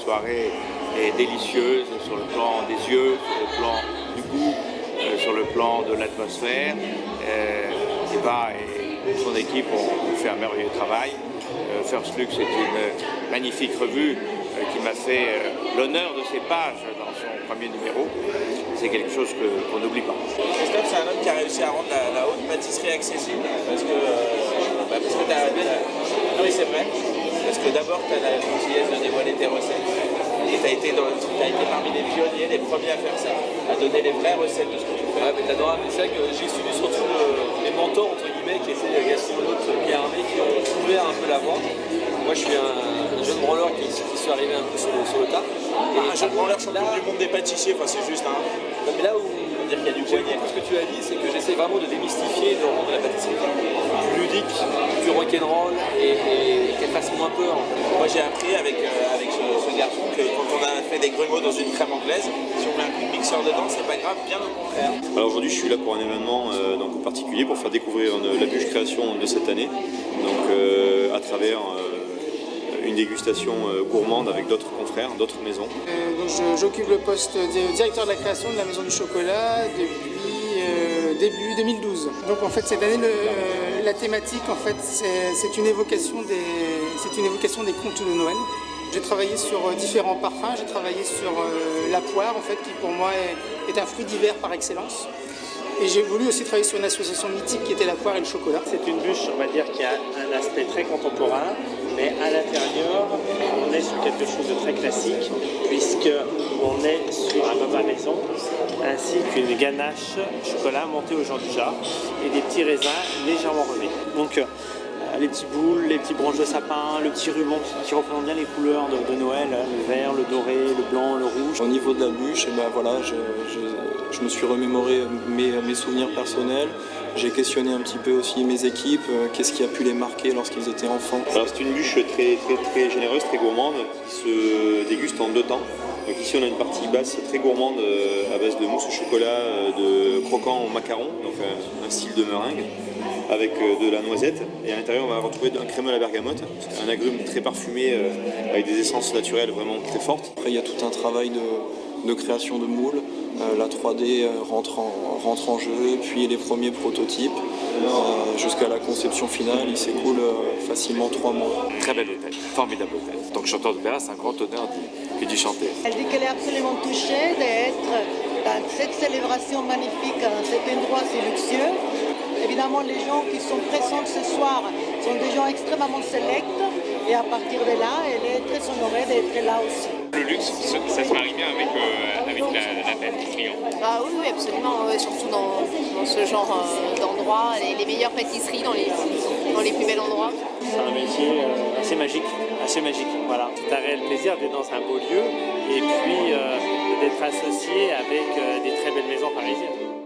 soirée est délicieuse sur le plan des yeux, sur le plan du goût, sur le plan de l'atmosphère. Eva et son équipe ont fait un merveilleux travail. First Lux est une magnifique revue qui m'a fait l'honneur de ses pages dans son premier numéro. C'est quelque chose qu'on n'oublie pas. Christophe, c'est un homme qui a réussi à rendre la haute pâtisserie accessible parce que non mais c'est vrai, parce que d'abord tu as la gentillesse de dévoiler tes recettes et tu as été parmi les pionniers, les premiers à faire ça, à donner les vraies recettes de ce que tu fais. Ouais, mais t'adorables. C'est vrai que j'ai suivi surtout mes mentors entre guillemets qui étaient Gaston L'Hôte, Pierre Hermé, qui ont ouvert un peu la voie. Moi je suis un jeune branleur qui suis arrivé un peu sur le tas. Un jeune branleur champion du monde des pâtissiers, enfin, c'est juste un... Non, mais là où dire qu'il y a du poignet. Ce que tu as dit, c'est que j'essaie vraiment de démystifier, de rendre la pâtisserie plus ludique, plus rock'n'roll et qu'elle fasse moins peur. Moi j'ai appris avec ce garçon que quand on a fait des grumeaux dans une crème anglaise, si on met un coup de mixeur dedans, c'est pas grave, bien au contraire. Alors aujourd'hui je suis là pour un événement donc particulier, pour faire découvrir la bûche création de cette année, donc à travers une dégustation gourmande avec d'autres confrères, d'autres maisons. J'occupe le poste de directeur de la création de la Maison du Chocolat depuis début 2012. Donc en fait cette année la thématique en fait c'est une évocation des contes de Noël. J'ai travaillé sur différents parfums, j'ai travaillé sur la poire en fait qui pour moi est un fruit d'hiver par excellence. Et j'ai voulu aussi travailler sur une association mythique qui était la poire et le chocolat. C'est une bûche, on va dire, qui a un aspect très contemporain, mais à l'intérieur, on est sur quelque chose de très classique, puisqu'on est sur un repas maison, ainsi qu'une ganache chocolat montée au Jean du Jard et des petits raisins légèrement relevés. Donc, les petits boules, les petits branches de sapin, le petit ruban qui représente bien les couleurs de Noël, le vert, le doré, le blanc, le rouge. Au niveau de la bûche, eh ben voilà, je me suis remémoré mes souvenirs personnels. J'ai questionné un petit peu aussi mes équipes, qu'est-ce qui a pu les marquer lorsqu'ils étaient enfants. Alors c'est une bûche très généreuse, très gourmande, qui se déguste en 2 temps. Donc ici on a une partie basse très gourmande à base de mousse au chocolat, de croquant au macaron, donc un style de meringue, avec de la noisette. Et à l'intérieur on va retrouver un crémeux à la bergamote, un agrume très parfumé avec des essences naturelles vraiment très fortes. Après il y a tout un travail de création de moules. La 3D rentre en jeu, puis les premiers prototypes, jusqu'à la conception finale, il s'écoule facilement 3 mois. Très bel hôtel, formidable hôtel. Donc chanteur d'opéra, c'est un grand honneur d'y chanter. Elle dit qu'elle est absolument touchée d'être dans cette célébration magnifique, dans cet endroit si luxueux. Évidemment, les gens qui sont présents ce soir sont des gens extrêmement sélects et à partir de là, elle est très honorée d'être là aussi. Le luxe, ça se marie bien avec la pâtisserie. Ah oui, absolument, surtout dans ce genre d'endroit, les meilleures pâtisseries dans les plus bels endroits. C'est un métier assez magique, voilà. C'est un réel plaisir d'être dans un beau lieu et puis d'être associé avec des très belles maisons parisiennes.